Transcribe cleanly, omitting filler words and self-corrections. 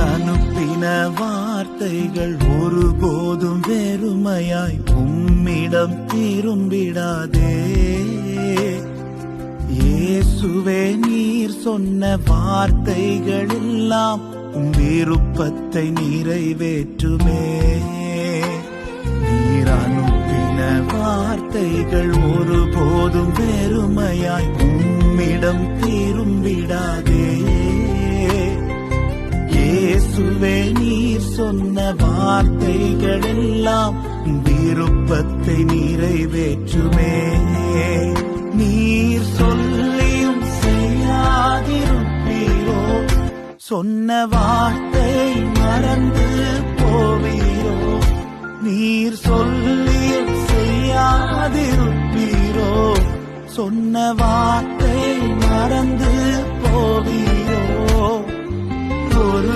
அனுப்பின வார்த்தைகள் ஒருபோதும் வெறுமையாய் உம்மிடம் திரும்பிடாதே. இயேசுவே, நீர் சொன்ன வார்த்தைகள் எல்லாம் உம் விருப்பத்தை நிறைவேற்றுமே. நீர் அனுப்பின வார்த்தைகள் ஒருபோதும் வெறுமையாய் உம்மிடம் திரும்பிடாதே. இயேசுவே, நீர் சொன்ன வார்த்தைகள் எல்லாம் விருப்பத்தை நிறைவேற்றுமே. நீர் சொல்லியும் செய்யாதிருப்பீரோ, சொன்ன வார்த்தை மறந்து போவீரோ. நீர் சொல்லியும் செய்யாதிருப்பீரோ, சொன்ன வார்த்தை மறந்து போவீரோ. ஒரு